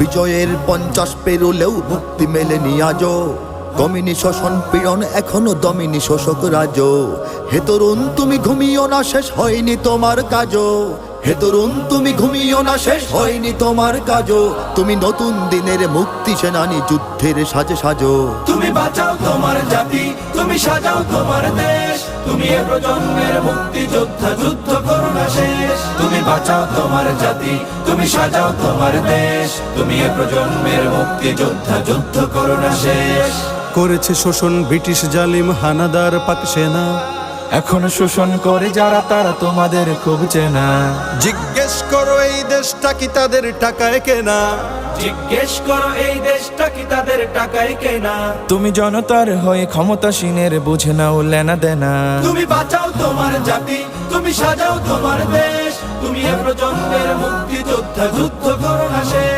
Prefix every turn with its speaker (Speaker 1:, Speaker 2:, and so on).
Speaker 1: বিজয়ের 50 পেরোলেও মুক্তি মেলেনি আজও। কমিনি শোষণ পীড়ন এখনো দমিনি শোষক রাজ। হে তরুণ তুমি ঘুমিও না, শেষ হয়নি তোমার কাজও। হে তরুণ তুমি ঘুমিও না, শেষ হয়নি তোমার কাজও। তুমি নতুন দিনের মুক্তি সেনানী, যুদ্ধের সাজে সাজো।
Speaker 2: তুমি বাঁচাও তোমার জাতি, তুমি সাজাও তোমার দেশ। তুমি এ প্রজন্মের মুক্তি যোদ্ধা, যুদ্ধ করো না শেষ। তুমি বাঁচাও তোমার জাতি, তুমি সাজাও তোমার দেশ। তুমি এ প্রজন্মের মুক্তি যোদ্ধা, যুদ্ধ করো না শেষ।
Speaker 3: করেছে শোষণ ব্রিটিশ জালিম হানাদার পাক সেনা।
Speaker 2: এখনো শোষণ করে যারা, তারা তোমাদের খুব চেনা।
Speaker 3: জিজ্ঞেস করো এই দেশটা কি তাদের টাকায় কেনা।
Speaker 2: জিজ্ঞেস করো এই দেশটা কি তাদের টাকায় কেনা। তুমি জনতার হয়ে ক্ষমতাসীনের বুঝে নাও লেনা দেনা। তুমি বাঁচাও তোমার জাতি, তুমি সাজাও তোমার দেশ। তুমি এ প্রজন্মের মুক্তি যোদ্ধা, যুদ্ধ করো না শেষ।